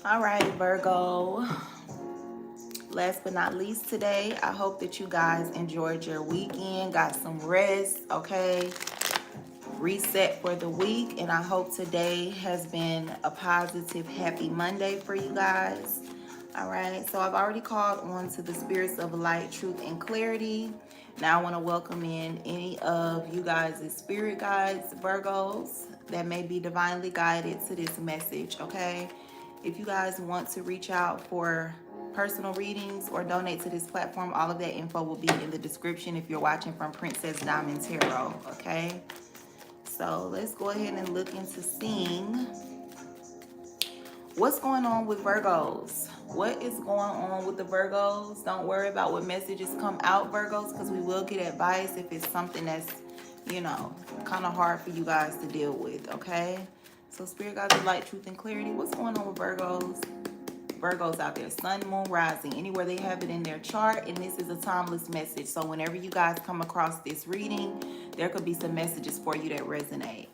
All right, Virgo. Last but not least today, I hope that you guys enjoyed your weekend, got some rest, okay? Reset for the week, and I hope today has been a positive, happy Monday for you guys. All right, so I've already called on to the spirits of light, truth, and clarity. Now I want to welcome in any of you guys' spirit guides, Virgos, that may be divinely guided to this message, okay? If you guys want to reach out for personal readings or donate to this platform, all of that info will be in the description if you're watching from Princess Diamond Tarot, okay? So let's go ahead and look into seeing what's going on with Virgos. What is going on with the Virgos? Don't worry about what messages come out, Virgos, because we will get advice if it's something that's, kind of hard for you guys to deal with, okay? So Spirit Guides of Light, Truth, and Clarity, what's going on with Virgos? Virgos out there, sun, moon, rising, anywhere they have it in their chart, and this is a timeless message. So whenever you guys come across this reading, there could be some messages for you that resonate.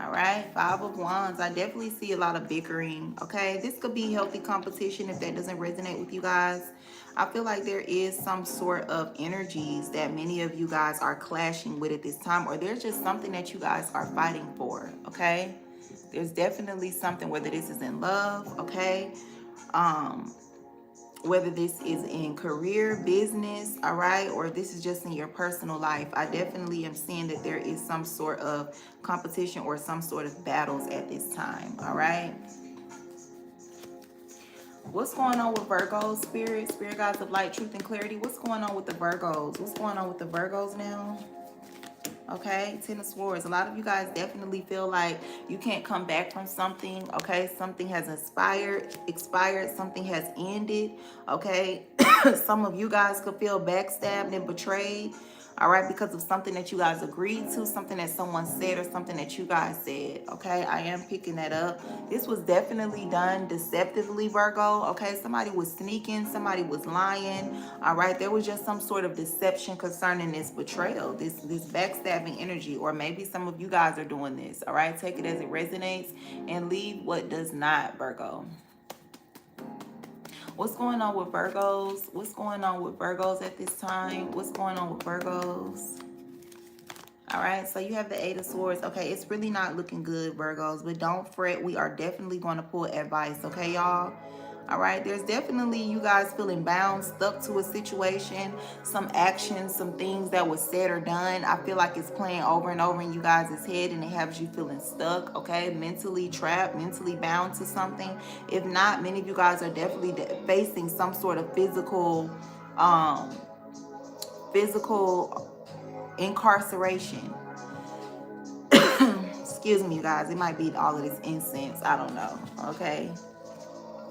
All right, Five of Wands. I definitely see a lot of bickering, okay? This could be healthy competition if that doesn't resonate with you guys. I feel like there is some sort of energies that many of you guys are clashing with at this time, or there's just something that you guys are fighting for, okay? There's definitely something, whether this is in love, okay? Whether this is in career, business, all right, or this is just in your personal life. I definitely am seeing that there is some sort of competition or some sort of battles at this time, all right? What's going on with Virgos, Spirit Guides of Light, Truth, and Clarity? What's going on with the Virgos? What's going on with the Virgos now? Okay, Ten of Swords. A lot of you guys definitely feel like you can't come back from something, okay? Something has expired, something has ended, okay? Some of you guys could feel backstabbed and betrayed, all right, because of something that you guys agreed to, something that someone said, or something that you guys said, okay? I am picking that up. This was definitely done deceptively, Virgo, okay? Somebody was sneaking, somebody was lying, all right? There was just some sort of deception concerning this betrayal, this backstabbing energy, or maybe some of you guys are doing this, all right? Take it as it resonates and leave what does not, Virgo. What's going on with Virgos? What's going on with Virgos at this time? What's going on with Virgos? All right, so you have the Eight of Swords. Okay, it's really not looking good, Virgos, but don't fret. We are definitely going to pull advice, okay, y'all? All right, there's definitely you guys feeling bound, stuck to a situation, some actions, some things that was said or done. I feel like it's playing over and over in you guys' head, and it has you feeling stuck, okay? Mentally trapped, mentally bound to something. If not, many of you guys are definitely facing some sort of physical incarceration. Excuse me, you guys. It might be all of this incense. I don't know, okay?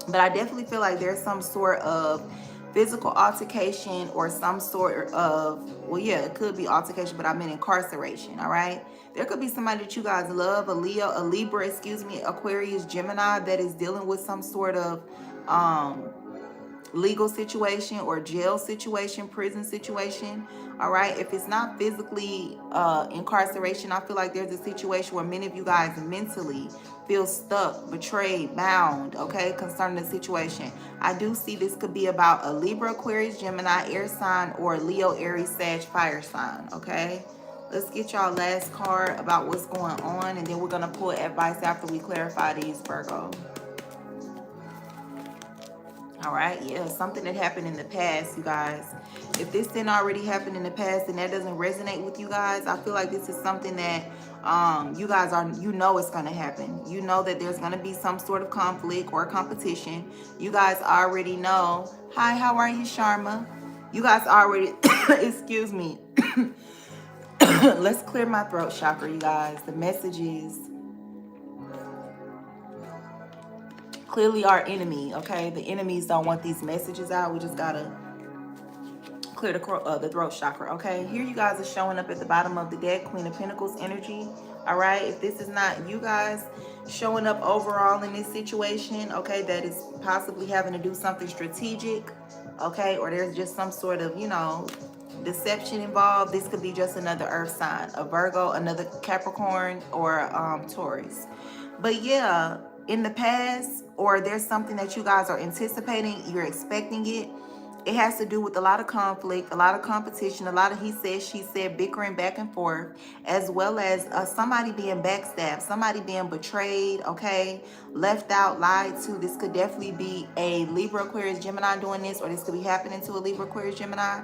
But I definitely feel like there's some sort of physical altercation or some sort of, well, yeah, it could be altercation, but I meant incarceration, all right? There could be somebody that you guys love, a Leo, a Libra, Aquarius, Gemini, that is dealing with some sort of legal situation or jail situation, prison situation, all right? If it's not physically incarceration, I feel like there's a situation where many of you guys mentally feel stuck, betrayed, bound, okay, concerning the situation. I do see this could be about a Libra, Aquarius, Gemini, air sign, or Leo, Aries, Sag, fire sign, okay? Let's get y'all last card about what's going on, and then we're going to pull advice after we clarify these, Virgo. All right, yeah, something that happened in the past, you guys. If this didn't already happen in the past and that doesn't resonate with you guys, I feel like this is something that you guys are, it's going to happen. You know that there's going to be some sort of conflict or competition. You guys already know. Hi, how are you, Sharma? You guys already, excuse me. Let's clear my throat chakra, you guys. The messages clearly our enemy, okay? The enemies don't want these messages out. We just gotta clear the throat chakra, okay? Here you guys are showing up at the bottom of the deck, Queen of Pentacles energy, all right? If this is not you guys showing up overall in this situation, okay, that is possibly having to do something strategic, okay, or there's just some sort of, deception involved. This could be just another earth sign, a Virgo, another Capricorn, or Taurus. But yeah, in the past, or there's something that you guys are anticipating, you're expecting it. It has to do with a lot of conflict, a lot of competition, a lot of he said, she said, bickering back and forth, as well as somebody being backstabbed, somebody being betrayed, okay, left out, lied to. This could definitely be a Libra, Aquarius, Gemini doing this, or this could be happening to a Libra, Aquarius, Gemini.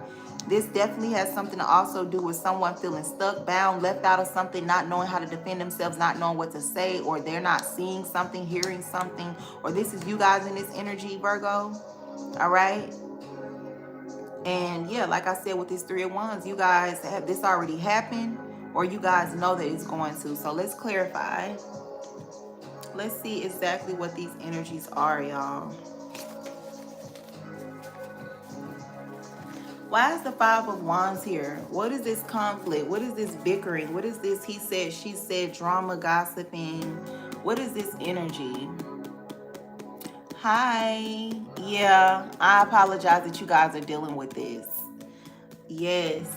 This definitely has something to also do with someone feeling stuck, bound, left out of something, not knowing how to defend themselves, not knowing what to say, or they're not seeing something, hearing something, or this is you guys in this energy, Virgo. All right. And yeah, like I said, with this Three of Wands, you guys have this already happened, or you guys know that it's going to. So let's clarify. Let's see exactly what these energies are, y'all. Why is the Five of Wands here? What is this conflict? What is this bickering? What is this he said, she said, drama, gossiping? What is this energy? Hi. Yeah, I apologize that you guys are dealing with this. Yes.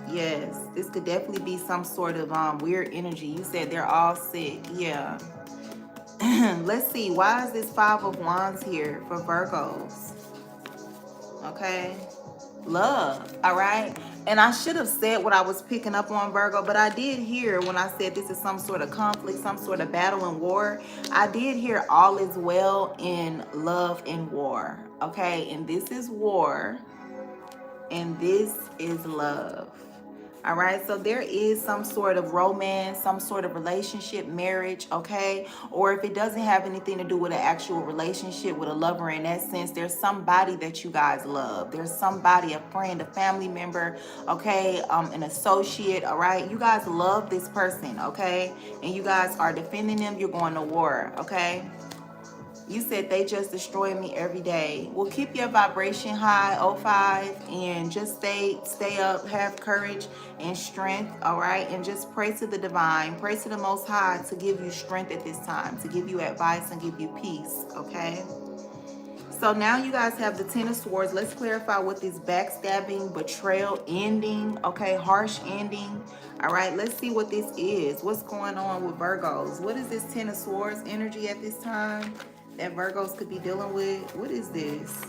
Yes. This could definitely be some sort of weird energy. You said they're all sick. Yeah. Let's see. Why is this Five of Wands here for Virgos? Okay. Love. All right. And I should have said what I was picking up on, Virgo, but I did hear when I said this is some sort of conflict, some sort of battle and war. I did hear all is well in love and war. Okay. And this is war. And this is love. All right, so there is some sort of romance, some sort of relationship, marriage, okay? Or if it doesn't have anything to do with an actual relationship with a lover in that sense, there's somebody that you guys love. There's somebody, a friend, a family member, okay? An associate, all right? You guys love this person, okay? And you guys are defending them. You're going to war, okay? You said they just destroy me every day. Well, keep your vibration high, O5, and just stay up, have courage and strength, all right? And just pray to the divine, pray to the Most High to give you strength at this time, to give you advice and give you peace, okay? So now you guys have the Ten of Swords. Let's clarify what this backstabbing, betrayal, ending, okay, harsh ending. All right, let's see what this is. What's going on with Virgos? What is this Ten of Swords energy at this time that Virgos could be dealing with? What is this?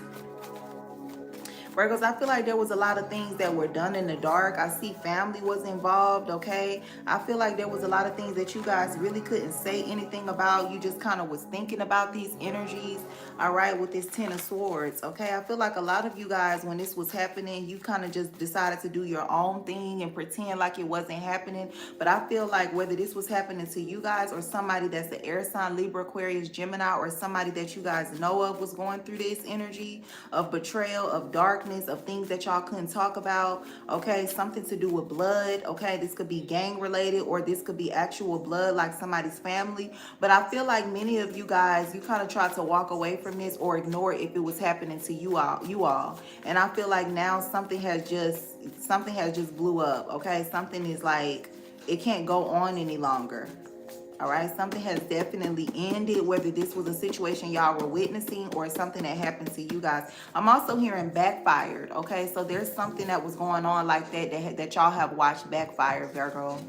Virgos, I feel like there was a lot of things that were done in the dark. I see family was involved, okay? I feel like there was a lot of things that you guys really couldn't say anything about. You just kind of was thinking about these energies, all right, with this Ten of Swords, okay? I feel like a lot of you guys, when this was happening, you kind of just decided to do your own thing and pretend like it wasn't happening. But I feel like whether this was happening to you guys or somebody that's the air sign, Libra, Aquarius, Gemini, or somebody that you guys know of was going through this energy of betrayal, of darkness, of things that y'all couldn't talk about, okay? Something to do with blood, okay? This could be gang related, or this could be actual blood, like somebody's family. But I feel like many of you guys, you kind of tried to walk away from this or ignore it if it was happening to you all. And I feel like now something has just blew up, okay? Something is like, it can't go on any longer. All right, something has definitely ended, whether this was a situation y'all were witnessing or something that happened to you guys. I'm also hearing backfired, okay? So there's something that was going on like that y'all have watched backfire, Virgo.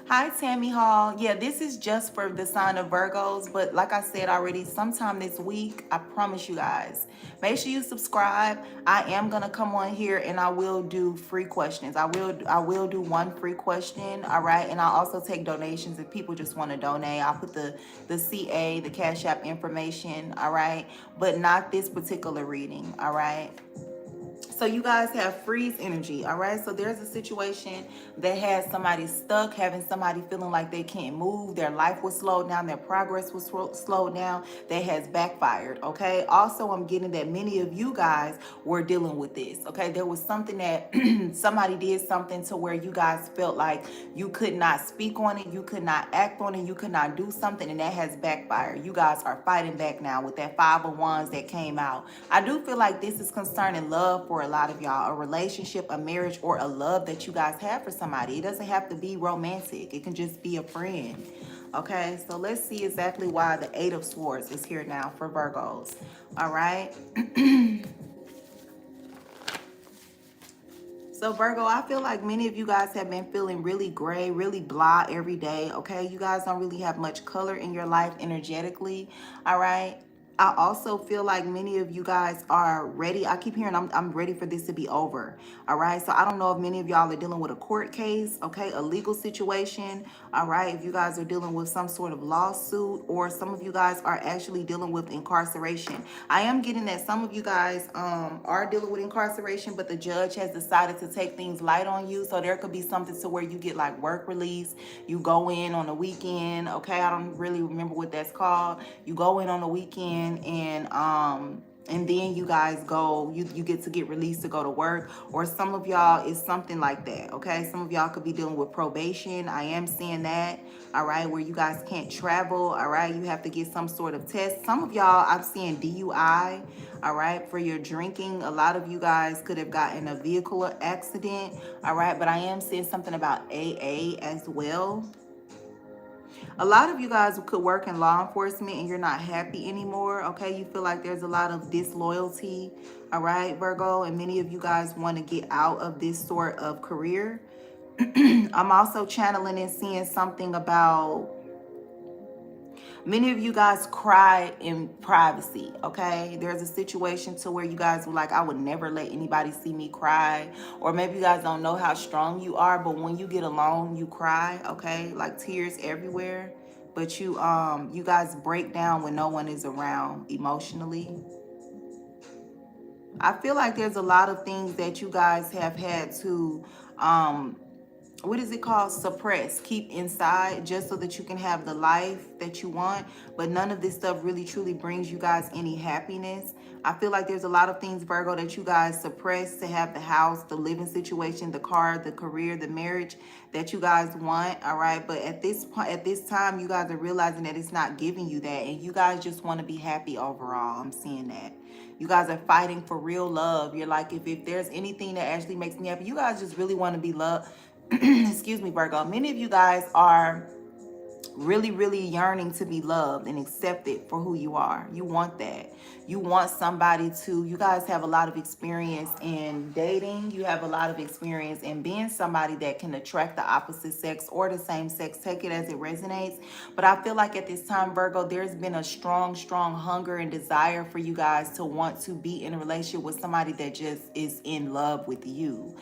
Hi, Tammy Hall. Yeah, this is just for the sign of Virgos, but like I said already, sometime this week, I promise you guys, make sure you subscribe. I am gonna come on here and I will do free questions. I will do one free question, all right? And I'll also take donations if people just want to donate. I'll put the CA, the Cash App information, all right? But not this particular reading, all right? So you guys have freeze energy, all right? So there's a situation that has somebody stuck, having somebody feeling like they can't move. Their life was slowed down. Their progress was slowed down. That has backfired, okay? Also, I'm getting that many of you guys were dealing with this, okay? There was something that somebody did something to where you guys felt like you could not speak on it. You could not act on it. You could not do something, and that has backfired. You guys are fighting back now with that Five of Wands that came out. I do feel like this is concerning love for a lot of y'all, a relationship, a marriage, or a love that you guys have for somebody. It doesn't have to be romantic. It can just be a friend. Okay, so let's see exactly why the Eight of Swords is here now for Virgos. All right. So Virgo, I feel like many of you guys have been feeling really gray, really blah every day, okay? You guys don't really have much color in your life energetically, all right? I also feel like many of you guys are ready. I keep hearing I'm ready for this to be over. All right. So I don't know if many of y'all are dealing with a court case, okay, a legal situation. All right. If you guys are dealing with some sort of lawsuit, or some of you guys are actually dealing with incarceration. I am getting that some of you guys are dealing with incarceration, but the judge has decided to take things light on you. So there could be something to where you get like work release. You go in on the weekend. Okay. I don't really remember what that's called. You go in on the weekend, and then you guys go, you get to get released to go to work, or some of y'all is something like that. Okay, some of y'all could be dealing with probation. I am seeing that, all right, where you guys can't travel. All right, you have to get some sort of test. Some of y'all, I'm seeing DUI, all right, for your drinking. A lot of you guys could have gotten a vehicle accident, all right, but I am seeing something about AA as well. A lot of you guys could work in law enforcement and you're not happy anymore, okay? You feel like there's a lot of disloyalty, all right, Virgo? And many of you guys want to get out of this sort of career. I'm also channeling and seeing something about many of you guys cry in privacy, okay? There's a situation to where you guys were like, I would never let anybody see me cry. Or maybe you guys don't know how strong you are, but when you get alone, you cry, okay? Like tears everywhere. But you guys break down when no one is around emotionally. I feel like there's a lot of things that you guys have had to what is it called, suppress, keep inside, just so that you can have the life that you want. But none of this stuff really truly brings you guys any happiness. I feel like there's a lot of things, Virgo, that you guys suppress to have the house, the living situation, the car, the career, the marriage that you guys want. All right, but at this point, at this time, you guys are realizing that it's not giving you that, and you guys just want to be happy overall. I'm seeing that. You guys are fighting for real love. You're like, if there's anything that actually makes me happy, you guys just really want to be loved. Excuse me, Virgo. Many of you guys are really, really yearning to be loved and accepted for who you are. You want that. You want somebody to, you guys have a lot of experience in dating. You have a lot of experience in being somebody that can attract the opposite sex or the same sex. Take it as it resonates. But I feel like at this time, Virgo, there's been a strong, strong hunger and desire for you guys to want to be in a relationship with somebody that just is in love with you.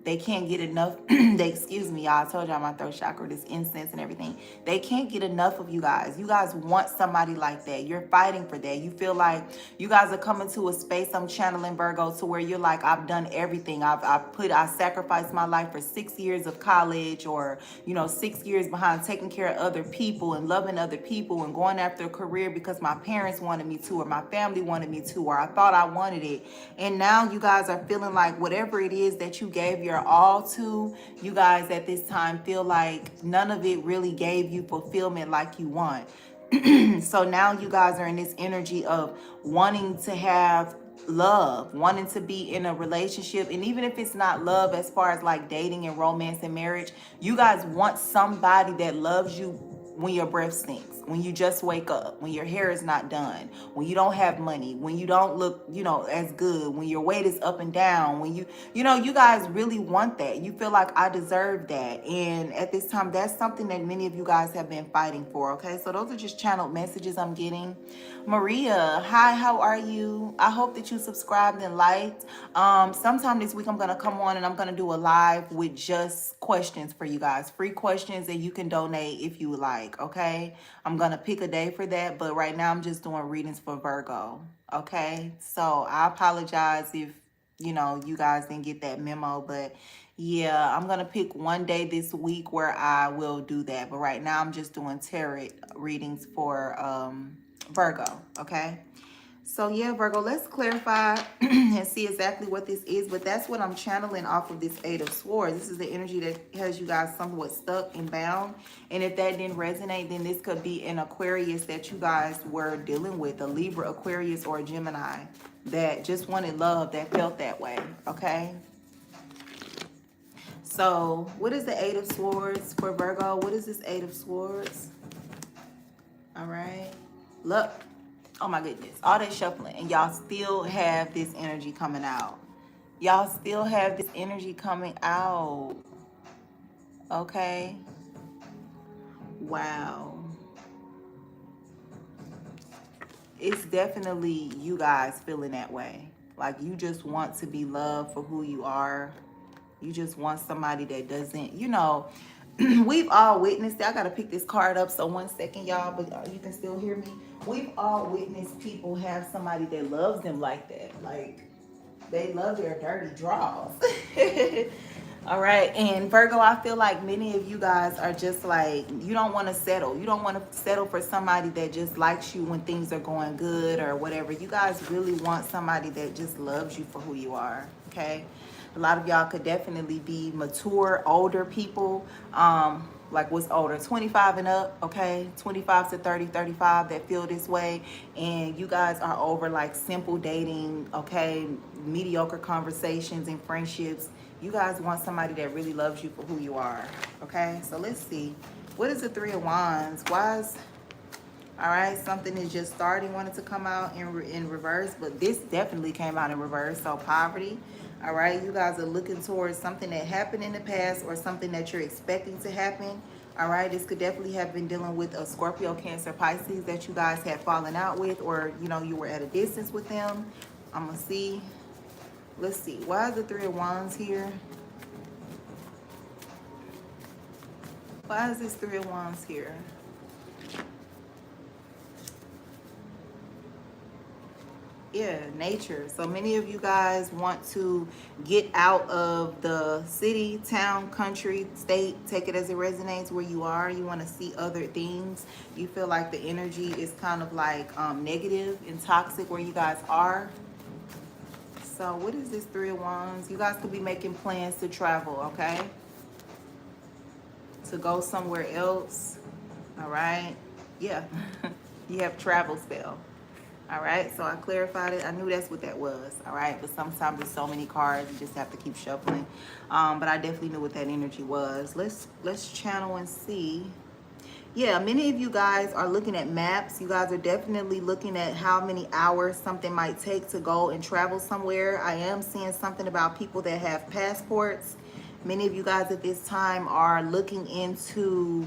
They can't get enough. Excuse me, y'all. I told y'all my throat chakra, this incense and everything. They can't get enough of you guys. You guys want somebody like that. You're fighting for that. You feel like you guys are coming to a space, I'm channeling, Virgo, to where you're like, I've done everything. I sacrificed my life for 6 years of college, or 6 years behind taking care of other people and loving other people and going after a career because my parents wanted me to, or my family wanted me to, or I thought I wanted it. And now you guys are feeling like whatever it is that you gave your all to, you guys at this time feel like none of it really gave you fulfillment like you want. So now you guys are in this energy of wanting to have love, wanting to be in a relationship. And even if it's not love as far as like dating and romance and marriage, you guys want somebody that loves you when your breath stinks, when you just wake up, when your hair is not done, when you don't have money, when you don't look, as good, when your weight is up and down, when you guys really want that. You feel like I deserve that. And at this time, that's something that many of you guys have been fighting for. Okay, so those are just channeled messages I'm getting. Maria, hi, how are you? I hope that you subscribed and liked. Sometime this week I'm gonna come on and I'm gonna do a live with just questions for you guys, free questions, and you can donate if you would like. Okay, I'm gonna pick a day for that, but right now I'm just doing readings for Virgo. Okay, so I apologize if you guys didn't get that memo, but yeah, I'm gonna pick one day this week where I will do that, but right now I'm just doing tarot readings for Virgo. Okay, so yeah, Virgo, let's clarify and see exactly what this is. But that's what I'm channeling off of this Eight of Swords. This is the energy that has you guys somewhat stuck and bound. And if that didn't resonate, then this could be an Aquarius that you guys were dealing with, a Libra, Aquarius, or a Gemini that just wanted love, that felt that way. Okay, so what is the Eight of Swords for Virgo? What is this Eight of Swords? All right, look. Oh my goodness, all that shuffling and y'all still have this energy coming out. Y'all still have this energy coming out. Okay. Wow. It's definitely you guys feeling that way. Like you just want to be loved for who you are. You just want somebody that doesn't, we've all witnessed it. I got to pick this card up. So 1 second, y'all, but you can still hear me. We've all witnessed people have somebody that loves them like that. Like they love their dirty draws. All right. And Virgo, I feel like many of you guys are just like, you don't want to settle. You don't want to settle for somebody that just likes you when things are going good or whatever. You guys really want somebody that just loves you for who you are. Okay. A lot of y'all could definitely be mature, older people. Like what's older, 25 and up, okay? 25 to 30, 35 that feel this way. And you guys are over like simple dating, okay? Mediocre conversations and friendships. You guys want somebody that really loves you for who you are, okay? So let's see. What is the Three of Wands? Why is... All right, something is just starting, wanted to come out in reverse, but this definitely came out in reverse. So poverty. All right, you guys are looking towards something that happened in the past or something that you're expecting to happen. All right, this could definitely have been dealing with a Scorpio, Cancer, Pisces that you guys had fallen out with, or you were at a distance with them. I'm gonna see. Let's see. Why is the Three of Wands here? Why is this Three of Wands here? Yeah, nature. So many of you guys want to get out of the city, town, country, state, take it as it resonates where you are. You want to see other things. You feel like the energy is kind of like negative and toxic where you guys are. So what is this Three of Wands? You guys could be making plans to travel, okay? To go somewhere else. All right. Yeah. You have travel spell. All right, so I clarified it. I knew that's what that was. All right, but sometimes there's so many cards, you just have to keep shuffling. But I definitely knew what that energy was. Let's channel and see. Yeah, many of you guys are looking at maps. You guys are definitely looking at how many hours something might take to go and travel somewhere. I am seeing something about people that have passports. Many of you guys at this time are looking into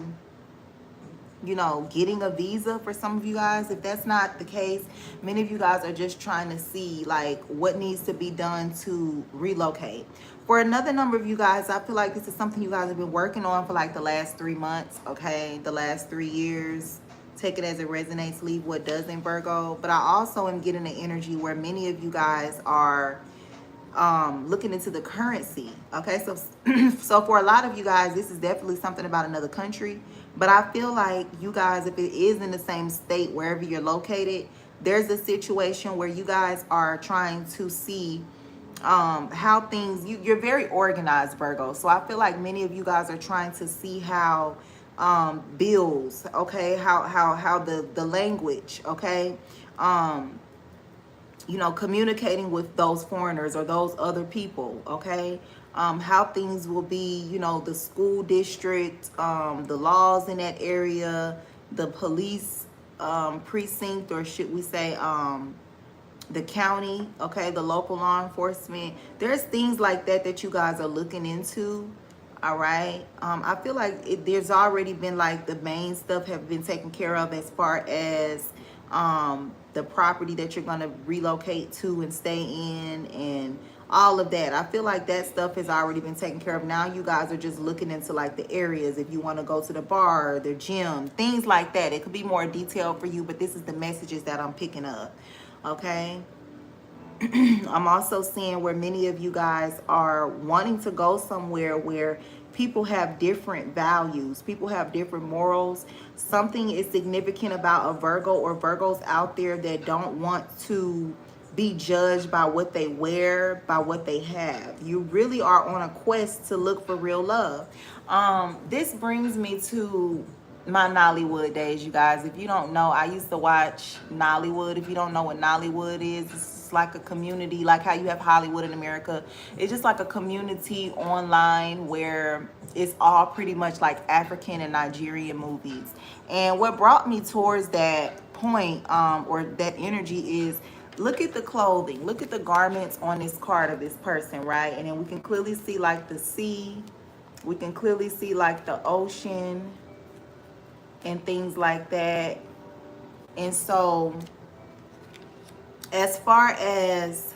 getting a visa for some of you guys. If that's not the case, many of you guys are just trying to see like what needs to be done to relocate. For another number of you guys, I feel like this is something you guys have been working on for like the last 3 months, okay? The last 3 years. Take it as it resonates, leave what doesn't, Virgo. But I also am getting an energy where many of you guys are looking into the currency. Okay, so so for a lot of you guys, this is definitely something about another country. But I feel like you guys, if it is in the same state wherever you're located, there's a situation where you guys are trying to see how things, you're very organized, Virgo. So I feel like many of you guys are trying to see how bills, okay, how the language, okay, communicating with those foreigners or those other people, okay? How things will be, the school district, the laws in that area, the police precinct, or should we say the county, okay, the local law enforcement. There's things like that you guys are looking into. All right. I feel like there's already been like the main stuff have been taken care of as far as the property that you're going to relocate to and stay in and all of that. I feel like that stuff has already been taken care of. Now you guys are just looking into like the areas, if you want to go to the bar, the gym, things like that. It could be more detailed for you, but this is the messages that I'm picking up. Okay. I'm also seeing where many of you guys are wanting to go somewhere where people have different values, people have different morals. Something is significant about a Virgo or Virgos out there that don't want to be judged by what they wear, by what they have. You really are on a quest to look for real love. This brings me to my Nollywood days, you guys. If you don't know, I used to watch Nollywood. If you don't know what Nollywood is, it's like a community, like how you have Hollywood in America. It's just like a community online where it's all pretty much like African and Nigerian movies. And what brought me towards that point or that energy is Look at the clothing. Look at the garments on this card of this person, right? And then we can clearly see like the sea. We can clearly see like the ocean and things like that. And so as far as,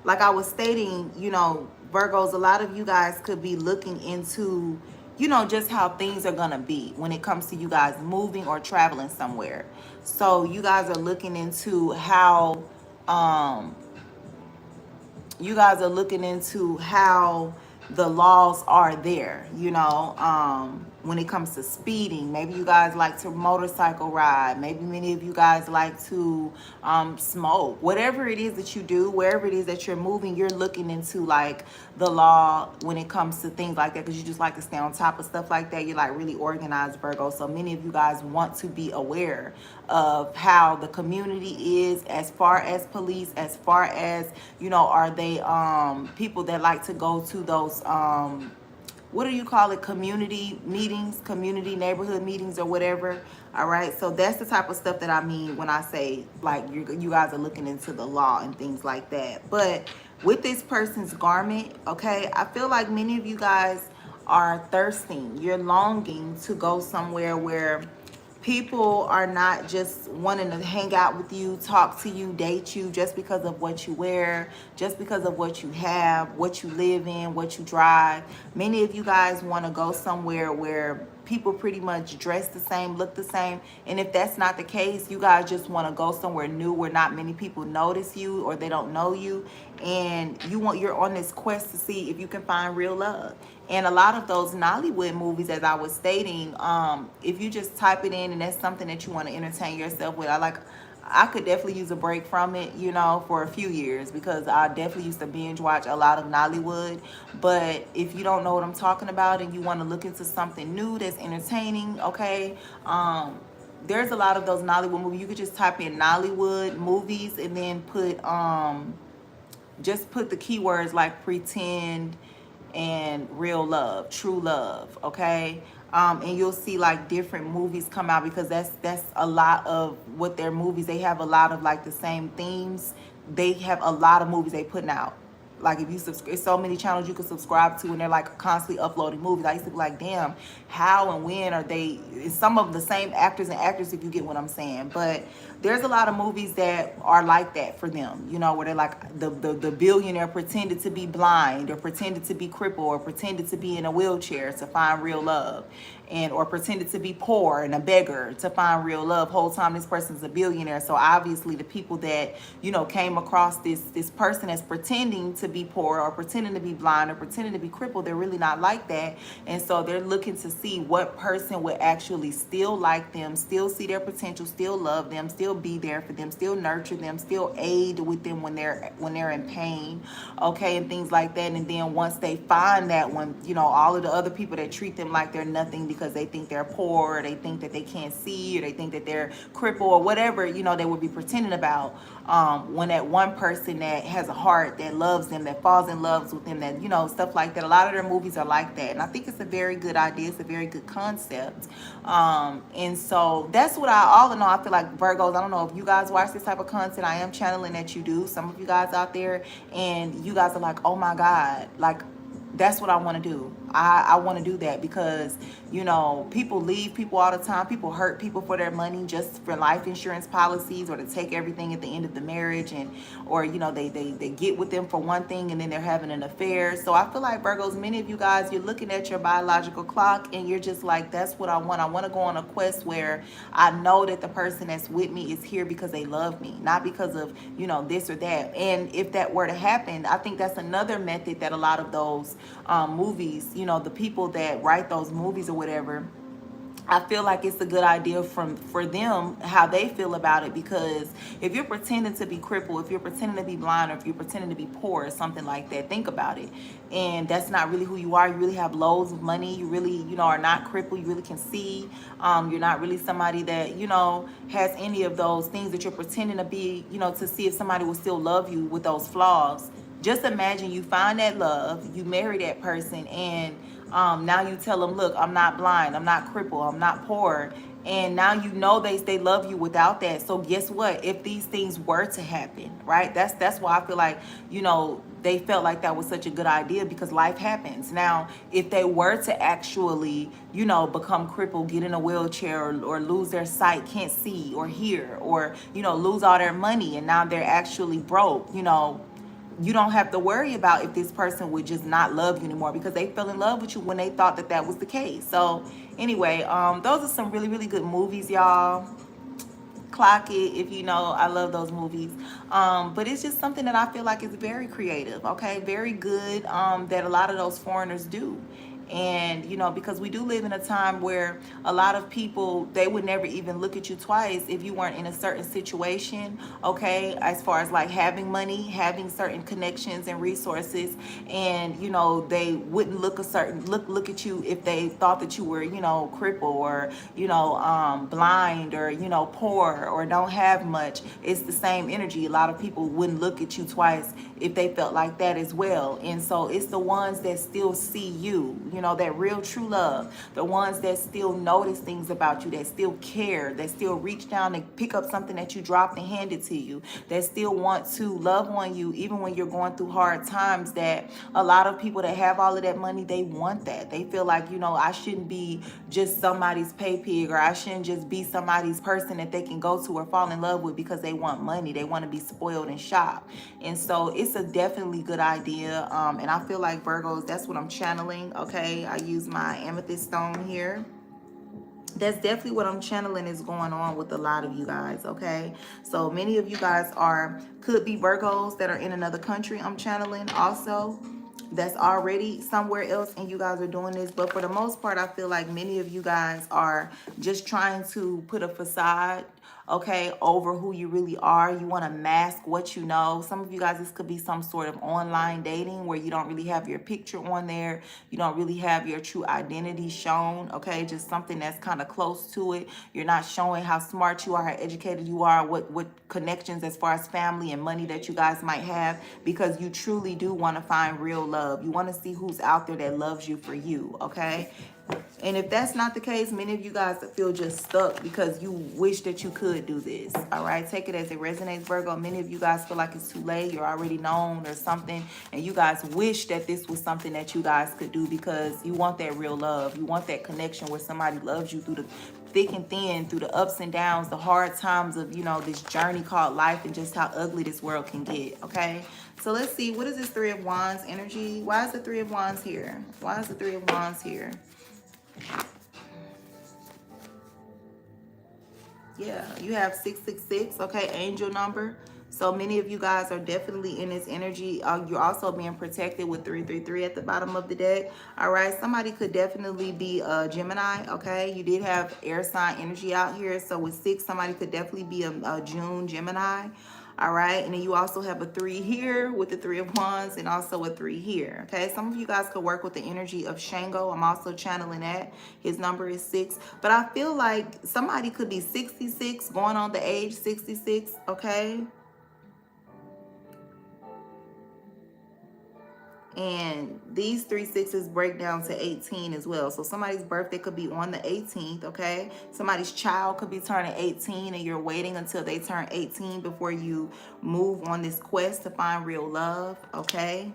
like I was stating, you know, Virgos, a lot of you guys could be looking into, you know, just how things are going to be when it comes to you guys moving or traveling somewhere. So you guys are looking into how, um, you guys are looking into how the laws are there, you know, when it comes to speeding. Maybe you guys like to motorcycle ride. Maybe many of you guys like to smoke. Whatever it is that you do, wherever it is that you're moving, you're looking into like the law when it comes to things like that, because you just like to stay on top of stuff like that. You're like really organized, Virgo. So many of you guys want to be aware of how the community is, as far as police, as far as, you know, are they people that like to go to those what do you call it, community meetings, community neighborhood meetings, or whatever. All right, so that's the type of stuff that I mean when I say like you guys are looking into the law and things like that. But with this person's garment, okay, I feel like many of you guys are thirsting, you're longing to go somewhere where people are not just wanting to hang out with you, talk to you, date you just because of what you wear, just because of what you have, what you live in, what you drive. Many of you guys want to go somewhere where people pretty much dress the same, look the same. And if that's not the case, you guys just want to go somewhere new where not many people notice you or they don't know you. And you're on this quest to see if you can find real love. And a lot of those Nollywood movies, as I was stating, if you just type it in and that's something that you want to entertain yourself with, I could definitely use a break from it, you know, for a few years, because I definitely used to binge watch a lot of Nollywood. But if you don't know what I'm talking about and you want to look into something new that's entertaining, okay, there's a lot of those Nollywood movies. You could just type in Nollywood movies and then just put the keywords like pretend and real love, true love, okay? And you'll see like different movies come out, because that's a lot of what their movies, they have a lot of like the same themes. They have a lot of movies they putting out. Like if you subscribe, so many channels you can subscribe to, and they're like constantly uploading movies. I used to be like, damn, how and when are they? It's some of the same actors and actresses, if you get what I'm saying. But there's a lot of movies that are like that for them, you know, where they're like the billionaire pretended to be blind, or pretended to be crippled, or pretended to be in a wheelchair to find real love, and or pretended to be poor and a beggar to find real love. Whole time this person's a billionaire. So obviously the people that, you know, came across this person as pretending to be poor, or pretending to be blind, or pretending to be crippled, they're really not like that. And so they're looking to see what person would actually still like them, still see their potential, still love them, still be there for them, still nurture them, still aid with them when they're in pain, okay, and things like that. And then once they find that one, you know, all of the other people that treat them like they're nothing because they think they're poor, or they think that they can't see, or they think that they're crippled, or whatever, you know, they would be pretending about, when that one person that has a heart, that loves them, that falls in love with them, that, you know, stuff like that. A lot of their movies are like that, and I think it's a very good idea. It's a very good concept. And so that's what all in all, I feel like Virgos, I don't know if you guys watch this type of content. I am channeling that you do, some of you guys out there, and you guys are like, oh my God, like that's what I want to do. I want to do that, because, you know, people leave people all the time. People hurt people for their money, just for life insurance policies, or to take everything at the end of the marriage, and or, you know, they get with them for one thing and then they're having an affair. So I feel like Virgos, many of you guys, you're looking at your biological clock and you're just like, that's what I want. I want to go on a quest where I know that the person that's with me is here because they love me, not because of, you know, this or that. And if that were to happen, I think that's another method that a lot of those movies, you know, the people that write those movies or whatever, I feel like it's a good idea for them, how they feel about it. Because if you're pretending to be crippled, if you're pretending to be blind, or if you're pretending to be poor or something like that, think about it. And that's not really who you are. You really have loads of money. You really, you know, are not crippled. You really can see. You're not really somebody that, you know, has any of those things that you're pretending to be, you know, to see if somebody will still love you with those flaws. Just imagine you find that love, you marry that person, and Now you tell them, look, I'm not blind, I'm not crippled, I'm not poor. And now you know they love you without that. So guess what? If these things were to happen, right? That's why I feel like, you know, they felt like that was such a good idea, because life happens. Now, if they were to actually, you know, become crippled, get in a wheelchair, or lose their sight, can't see or hear, or, you know, lose all their money, and now they're actually broke, you know, you don't have to worry about if this person would just not love you anymore, because they fell in love with you when they thought that that was the case. So anyway, those are some really, really good movies, y'all. Clock it if you know. I love those movies. But it's just something that I feel like is very creative, okay, very good, that a lot of those foreigners do. And you know, because we do live in a time where a lot of people, they would never even look at you twice if you weren't in a certain situation, okay, as far as like having money, having certain connections and resources. And you know, they wouldn't look a certain look at you if they thought that you were, you know, crippled, or you know, blind, or you know, poor, or don't have much. It's the same energy. A lot of people wouldn't look at you twice if they felt like that as well. And so it's the ones that still see you, you know, that real true love, the ones that still notice things about you, that still care, that still reach down and pick up something that you dropped and hand it to you, that still want to love on you even when you're going through hard times. That a lot of people that have all of that money, they want that. They feel like, you know, I shouldn't be just somebody's pay pig, or I shouldn't just be somebody's person that they can go to or fall in love with because they want money. They want to be spoiled and shopped. And so it's a definitely good idea. And I feel like Virgos, that's what I'm channeling. Okay, I use my amethyst stone here. That's definitely what I'm channeling is going on with a lot of you guys. Okay, so many of you guys could be Virgos that are in another country. I'm channeling also, that's already somewhere else, and you guys are doing this. But for the most part, I feel like many of you guys are just trying to put a facade, okay, over who you really are. You want to mask what you know. Some of you guys, this could be some sort of online dating where you don't really have your picture on there. You don't really have your true identity shown, okay? Just something that's kind of close to it. You're not showing how smart you are, how educated you are, what connections as far as family and money that you guys might have, because you truly do want to find real love. You want to see who's out there that loves you for you, okay? And if that's not the case, many of you guys feel just stuck because you wish that you could do this. All right, take it as it resonates, Virgo. Many of you guys feel like it's too late. You're already known or something, and you guys wish that this was something that you guys could do, because you want that real love. You want that connection where somebody loves you through the thick and thin, through the ups and downs, the hard times of, you know, this journey called life, and just how ugly this world can get. Okay, so let's see, what is this Three of Wands energy? Why is the Three of Wands here? Why is the Three of Wands here? Yeah, you have 666, okay, angel number. So many of you guys are definitely in this energy. You're also being protected with 333 at the bottom of the deck. All right, somebody could definitely be a Gemini, okay? You did have air sign energy out here. So with 6, somebody could definitely be a June Gemini. All right, and then you also have a 3 here with the Three of Wands, and also a 3 here. Okay, some of you guys could work with the energy of Shango. I'm also channeling that. His number is 6, but I feel like somebody could be 66, going on the age 66. Okay, and these 3 6s break down to 18 as well. So somebody's birthday could be on the 18th, okay? Somebody's child could be turning 18, and you're waiting until they turn 18 before you move on this quest to find real love, okay?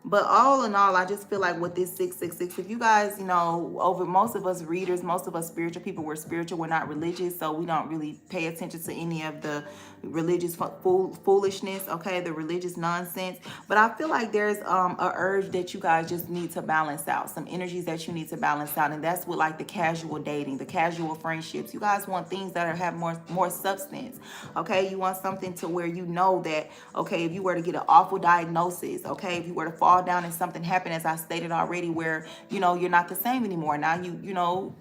But all in all, I just feel like with this 666, if you guys, you know, over most of us readers, most of us spiritual people, we're spiritual, we're not religious, so we don't really pay attention to any of the religious foolishness, okay, the religious nonsense. But I feel like there's a urge that you guys just need to balance out, some energies that you need to balance out, and that's with like the casual dating, the casual friendships. You guys want things that have more substance, okay? You want something to where you know that, okay, if you were to get an awful diagnosis, okay, if you were to fall down and something happened, as I stated already, where, you know, you're not the same anymore. Now you know,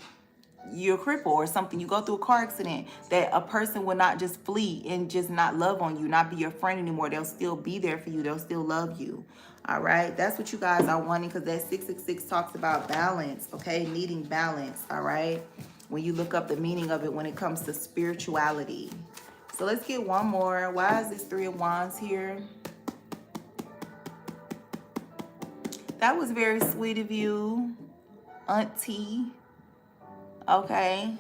you're crippled or something, you go through a car accident, that a person will not just flee and just not love on you, not be your friend anymore. They'll still be there for you. They'll still love you. All right, that's what you guys are wanting, because that 666 talks about balance, okay, needing balance. All right, when you look up the meaning of it when it comes to spirituality. So let's get one more. Why is this 3 of Wands here? That was very sweet of you. auntie. Okay.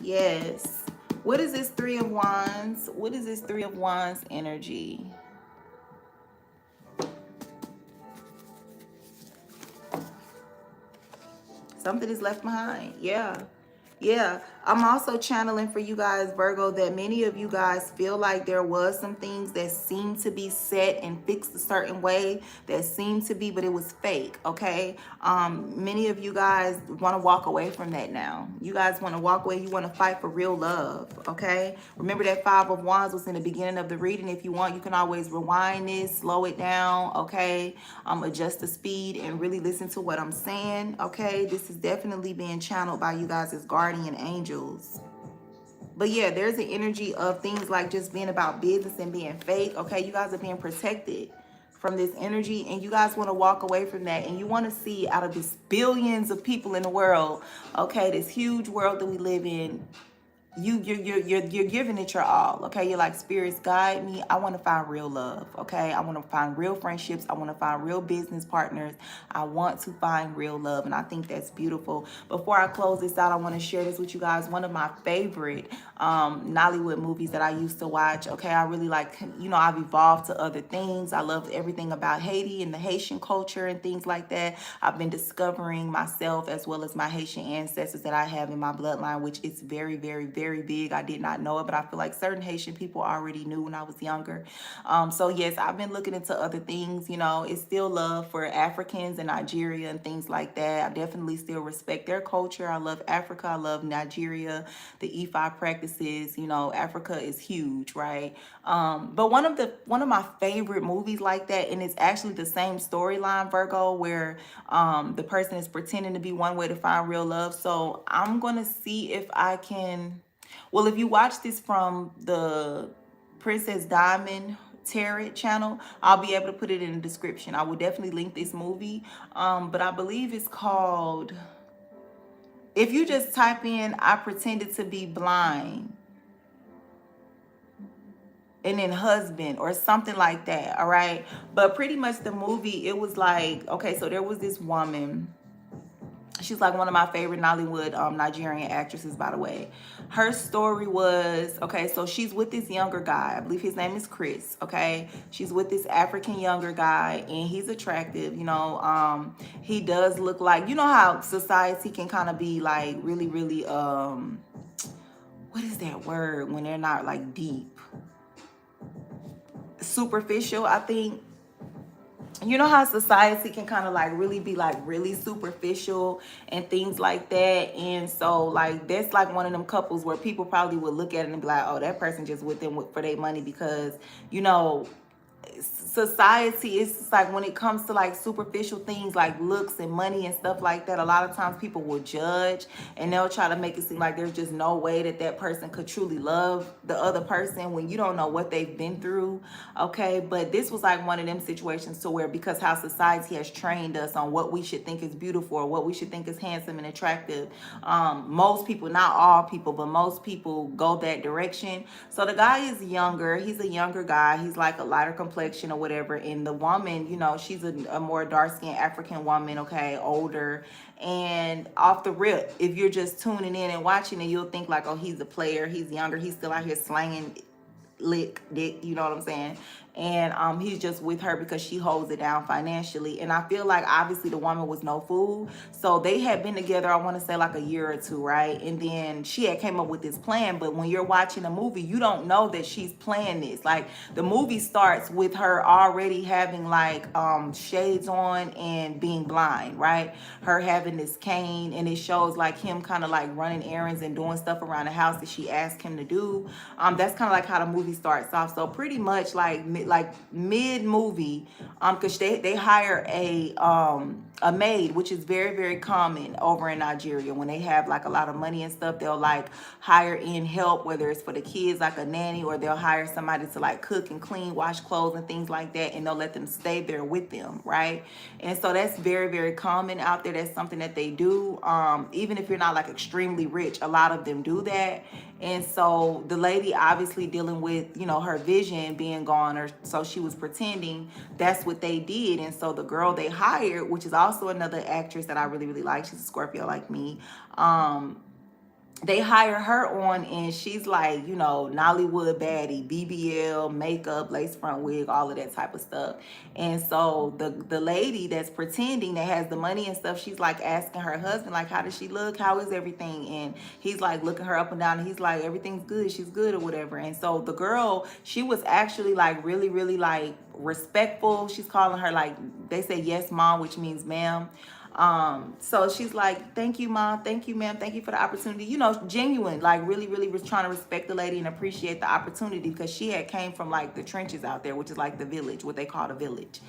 Yes. What is this Three of Wands? What is this Three of Wands energy? Something is left behind. Yeah. Yeah, I'm also channeling for you guys, Virgo, that many of you guys feel like there was some things that seemed to be set and fixed a certain way, that seemed to be, but it was fake, okay? Many of you guys want to walk away from that now. You guys want to walk away. You want to fight for real love, okay? Remember that Five of Wands was in the beginning of the reading. If you want, you can always rewind this, slow it down, okay? Adjust the speed and really listen to what I'm saying, okay? This is definitely being channeled by you guys as guardian angels. But yeah, there's an energy of things like just being about business and being fake, okay? You guys are being protected from this energy, and you guys want to walk away from that, and you want to see out of this billions of people in the world, okay, this huge world that we live in, you're giving it your all, okay? You're like, spirits, guide me. I want to find real love, okay? I want to find real friendships. I want to find real business partners. I want to find real love, and I think that's beautiful. Before I close this out, I want to share this with you guys. One of my favorite Nollywood movies that I used to watch, okay? I really like, you know, I've evolved to other things. I love everything about Haiti and the Haitian culture and things like that. I've been discovering myself as well as my Haitian ancestors that I have in my bloodline, which is very, very, very big. I did not know it, but I feel like certain Haitian people already knew when I was younger. So yes, I've been looking into other things. You know, it's still love for Africans and Nigeria and things like that. I definitely still respect their culture. I love Africa. I love Nigeria, the Ifa practices. You know, Africa is huge, right? But one of my favorite movies like that, and it's actually the same storyline, Virgo, where the person is pretending to be one way to find real love. So I'm gonna see if I can. Well, if you watch this from the Princess Diamond Tarot channel, I'll be able to put it in the description. I will definitely link this movie. But I believe it's called, if you just type in I pretended to be blind and then husband or something like that, all right? But pretty much the movie, it was like, okay, so there was this woman. She's like one of my favorite Nollywood Nigerian actresses, by the way. Her story was, okay, so she's with this younger guy. I believe his name is Chris, okay? She's with this African younger guy, and he's attractive, you know. He does look like, you know how society can kind of be like really, really, what is that word when they're not like deep? Superficial, I think. You know how society can kind of like really be like really superficial and things like that. And so like that's like one of them couples where people probably would look at it and be like, oh, that person just with them for their money, because, you know, society is like when it comes to like superficial things like looks and money and stuff like that, a lot of times people will judge and they'll try to make it seem like there's just no way that that person could truly love the other person when you don't know what they've been through, okay? But this was like one of them situations to where, because how society has trained us on what we should think is beautiful or what we should think is handsome and attractive, most people, not all people, but most people go that direction. So the guy is younger. He's a younger guy. He's like a lighter complexion or whatever, and the woman, you know, she's a more dark-skinned African woman, okay, older. And off the rip, if you're just tuning in and watching it, you'll think like, oh, he's a player, he's younger, he's still out here slanging lick dick, you know what I'm saying? And he's just with her because she holds it down financially. And I feel like obviously the woman was no fool, so they had been together, I want to say like a year or two, right? And then she had came up with this plan, but when you're watching a movie, you don't know that she's playing this. Like the movie starts with her already having like shades on and being blind, right? Her having this cane, and it shows like him kind of like running errands and doing stuff around the house that she asked him to do. That's kind of like how the movie starts off. So pretty much like mid movie, because they hire a maid, which is very, very common over in Nigeria. When they have like a lot of money and stuff, they'll like hire in help, whether it's for the kids like a nanny, or they'll hire somebody to like cook and clean, wash clothes and things like that, and they'll let them stay there with them, right? And so that's very, very common out there. That's something that they do. Even if you're not like extremely rich, a lot of them do that. And so the lady obviously dealing with, you know, her vision being gone, or so she was pretending that's what they did. And so the girl they hired, which is also also another actress that I really, really like. She's a Scorpio like me. They hire her on, and she's like, you know, Nollywood baddie, BBL, makeup, lace front wig, all of that type of stuff. And so the lady that's pretending, that has the money and stuff, she's like asking her husband, like, how does she look? How is everything? And he's like looking her up and down, and he's like, everything's good. She's good or whatever. And so the girl, she was actually like really, really like respectful. She's calling her, like, they say yes, mom, which means ma'am. So she's like, thank you, mom, thank you, ma'am, thank you for the opportunity, you know, genuine, like really, really was trying to respect the lady and appreciate the opportunity, because she had came from like the trenches out there, which is like the village, what they call the village.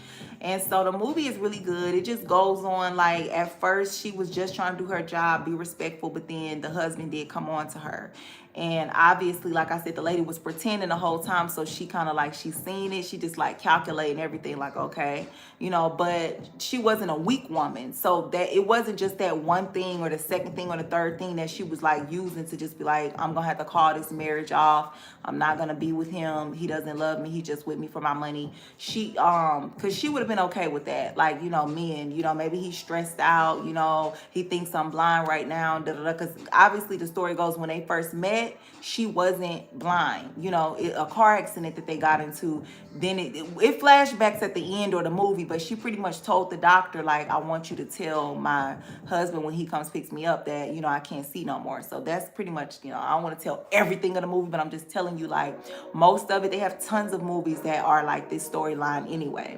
And so the movie is really good. It just goes on, like, at first she was just trying to do her job, be respectful, but then the husband did come on to her. And obviously, like I said, the lady was pretending the whole time. So she kind of like, she's seen it. She just like calculating everything, like, okay, you know, but she wasn't a weak woman. So that it wasn't just that one thing or the second thing or the third thing that she was like using to just be like, I'm going to have to call this marriage off. I'm not going to be with him. He doesn't love me. He just with me for my money. She, cause she would have been okay with that. Like, you know, men, you know, maybe he's stressed out, you know, he thinks I'm blind right now. Cause obviously the story goes, when they first met, she wasn't blind, you know, a car accident that they got into. Then it flashbacks at the end of the movie, but she pretty much told the doctor, like, I want you to tell my husband when he comes picks me up that, you know, I can't see no more. So that's pretty much, you know, I don't want to tell everything of the movie, but I'm just telling you, like, most of it. They have tons of movies that are like this storyline anyway.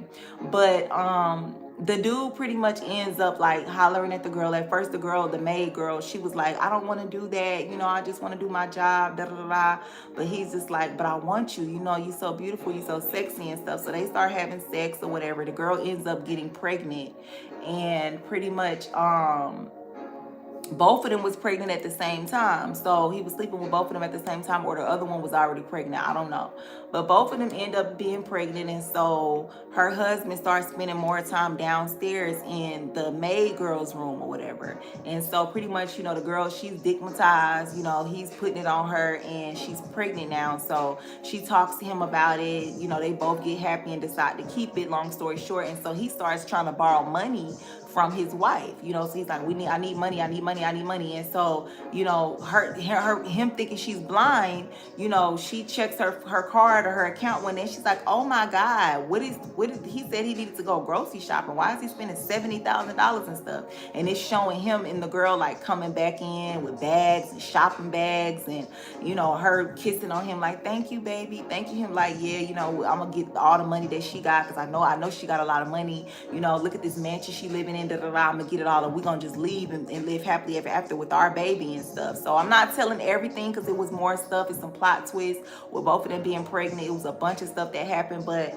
But the dude pretty much ends up like hollering at the girl. At first, the girl, the maid girl, she was like, I don't want to do that. You know, I just want to do my job, da da da da. But he's just like, but I want you. You know, you're so beautiful, you're so sexy and stuff. So they start having sex or whatever. The girl ends up getting pregnant, and pretty much both of them was pregnant at the same time. So he was sleeping with both of them at the same time, or the other one was already pregnant. I don't know. But both of them end up being pregnant. And so her husband starts spending more time downstairs in the maid girl's room or whatever. And so pretty much, you know, the girl, she's stigmatized, you know, he's putting it on her, and she's pregnant now. So she talks to him about it. You know, they both get happy and decide to keep it, long story short. And so he starts trying to borrow money from his wife, you know. So he's like, I need money. And so, you know, him thinking she's blind, you know, she checks her card or her account one day. She's like, oh my God, what is he said he needed to go grocery shopping. Why is he spending $70,000 and stuff? And it's showing him and the girl like coming back in with bags and shopping bags, and, you know, her kissing on him like, thank you, baby, thank you. Him like, yeah, you know, I'm gonna get all the money that she got, because I know she got a lot of money. You know, look at this mansion she living in, I'm gonna get it all, and we're gonna just leave and live happily ever after with our baby and stuff. So I'm not telling everything, because it was more stuff and some plot twists with both of them being pregnant. It was a bunch of stuff that happened, but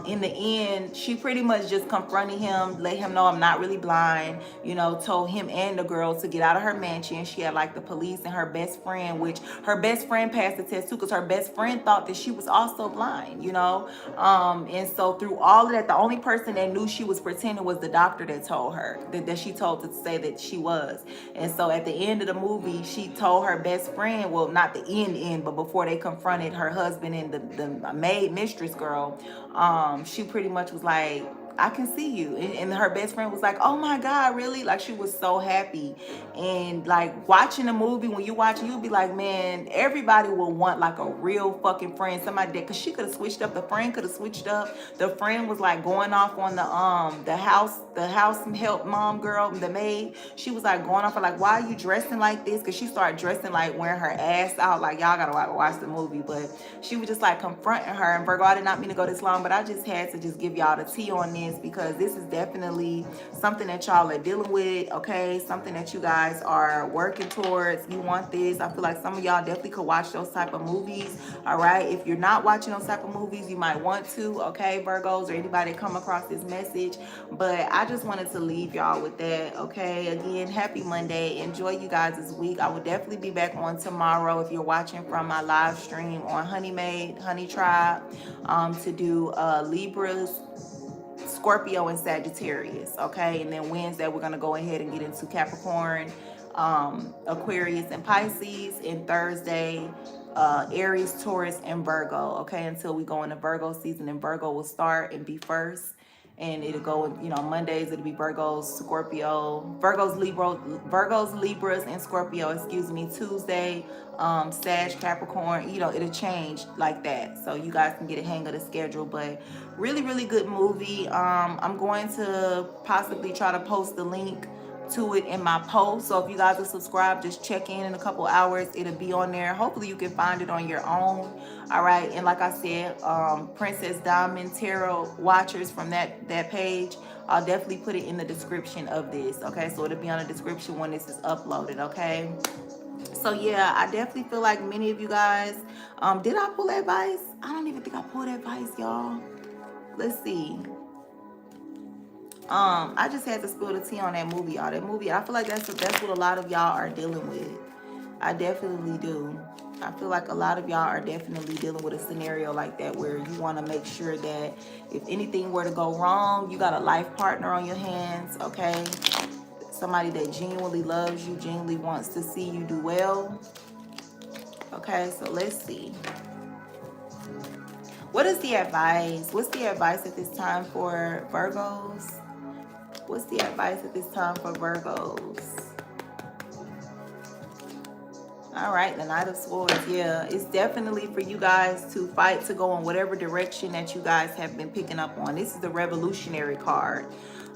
in the end, she pretty much just confronted him, let him know I'm not really blind, you know, told him and the girl to get out of her mansion. She had like the police and her best friend, which her best friend passed the test too, because her best friend thought that she was also blind, you know. And so through all of that, the only person that knew she was pretending was the doctor that told her, that she told to say that she was. And so at the end of the movie, she told her best friend, well, not the end, but before they confronted her husband and the maid mistress girl, she pretty much was like, I can see you. And her best friend was like, oh my God, really? Like, she was so happy. And like watching the movie, when you watch it, you'll be like, man, everybody will want like a real fucking friend, somebody that, because she could have switched up. The friend could have switched up. The friend was like going off on the house help mom girl, the maid. She was like going off for like, why are you dressing like this? Because she started dressing like wearing her ass out. Like, y'all gotta watch the movie. But she was just like confronting her. And Virgo, I did not mean to go this long, but I just had to just give y'all the tea on this, because this is definitely something that y'all are dealing with, okay? Something that you guys are working towards. You want this. I feel like some of y'all definitely could watch those type of movies, all right? If you're not watching those type of movies, you might want to, okay, Virgos, or anybody that come across this message. But I just wanted to leave y'all with that, okay? Again, happy Monday. Enjoy you guys this week. I will definitely be back on tomorrow if you're watching from my live stream on Honeytribe, to do Libras, Scorpio, and Sagittarius, okay? And then Wednesday we're gonna go ahead and get into Capricorn, Aquarius, and Pisces. And Thursday, Aries, Taurus, and Virgo, okay? Until we go into Virgo season, and Virgo will start and be first. and it'll go, you know, Mondays it'll be Virgos, Scorpio, Virgos, Libras, and Scorpio, excuse me. Tuesday, Sag, Capricorn, you know, it'll change like that. So you guys can get a hang of the schedule. But really, really good movie. I'm going to possibly try to post the link to it in my post. So if you guys are subscribed, just check in a couple hours. It'll be on there. Hopefully you can find it on your own. All right. And like I said, Princess Diamond Tarot watchers from that page, I'll definitely put it in the description of this. Okay. So it'll be on the description when this is uploaded. Okay. So yeah, I definitely feel like many of you guys, did I pull advice? I don't even think I pulled advice, y'all. Let's see. I just had to spill the tea on that movie, y'all. That movie, I feel like that's what a lot of y'all are dealing with. I definitely do. I feel like a lot of y'all are definitely dealing with a scenario like that where you want to make sure that if anything were to go wrong, you got a life partner on your hands, okay? Somebody that genuinely loves you, genuinely wants to see you do well. Okay, so let's see. What is the advice? What's the advice at this time for Virgos? What's the advice at this time for Virgos? All right, the Knight of Swords. Yeah, it's definitely for you guys to fight to go in whatever direction that you guys have been picking up on. This is the Revolutionary card.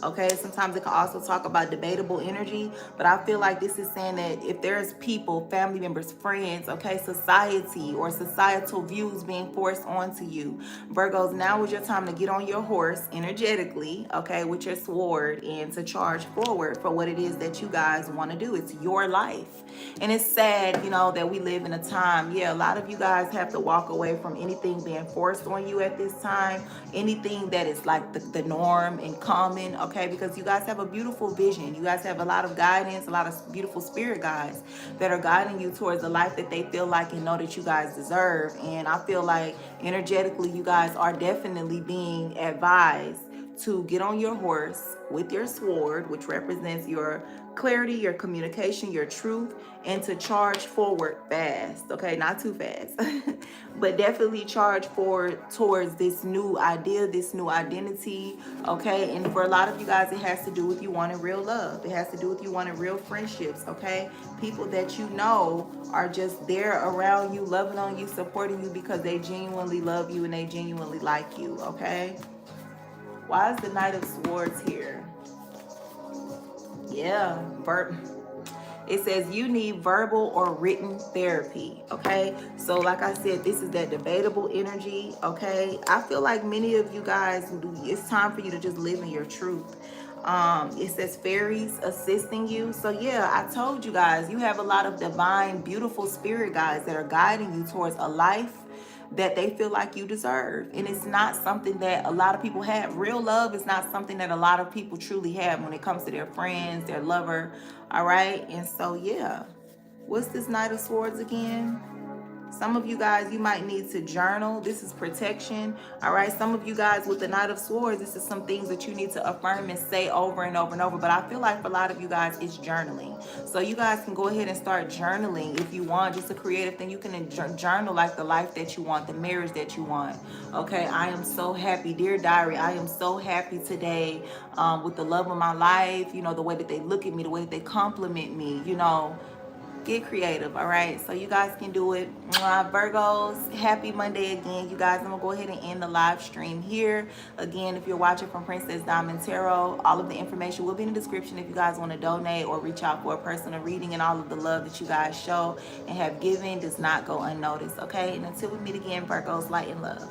Okay, sometimes it can also talk about debatable energy, but I feel like this is saying that if there's people, family members, friends, okay, society or societal views being forced onto you, Virgos, now is your time to get on your horse energetically, okay, with your sword and to charge forward for what it is that you guys want to do. It's your life. And it's sad, you know, that we live in a time, yeah, a lot of you guys have to walk away from anything being forced on you at this time, anything that is like the norm and common, okay, because you guys have a beautiful vision. You guys have a lot of guidance, a lot of beautiful spirit guides that are guiding you towards the life that they feel like and know that you guys deserve. And I feel like energetically, you guys are definitely being advised to get on your horse with your sword, which represents your clarity, your communication, your truth, and to charge forward fast. Okay, not too fast, but definitely charge forward towards this new idea, this new identity. Okay, and for a lot of you guys, it has to do with you wanting real love. It has to do with you wanting real friendships. Okay, people that you know are just there around you, loving on you, supporting you because they genuinely love you and they genuinely like you. Okay. Why is the Knight of Swords here? Yeah, it says you need verbal or written therapy, okay? So like I said, this is that debatable energy, okay? I feel like many of you guys, it's time for you to just live in your truth. It says fairies assisting you. So yeah, I told you guys, you have a lot of divine, beautiful spirit guides that are guiding you towards a life that they feel like you deserve. And it's not something that a lot of people have. Real love is not something that a lot of people truly have when it comes to their friends, their lover. All right. And so, yeah. What's this Knight of Swords again? Some of you guys, you might need to journal. This is protection. All right. Some of you guys with the Knight of Swords, this is some things that you need to affirm and say over and over and over. But I feel like for a lot of you guys, it's journaling. So you guys can go ahead and start journaling if you want. Just a creative thing. You can journal like the life that you want, the marriage that you want. Okay. I am so happy. Dear diary, I am so happy today with the love of my life. You know, the way that they look at me, the way that they compliment me, you know. Get creative, all right? So you guys can do it. Virgos, happy Monday again. You guys, I'm going to go ahead and end the live stream here. Again, if you're watching from Princess Diamond Tarot, all of the information will be in the description if you guys want to donate or reach out for a personal reading. And all of the love that you guys show and have given does not go unnoticed, okay? And until we meet again, Virgos, light and love.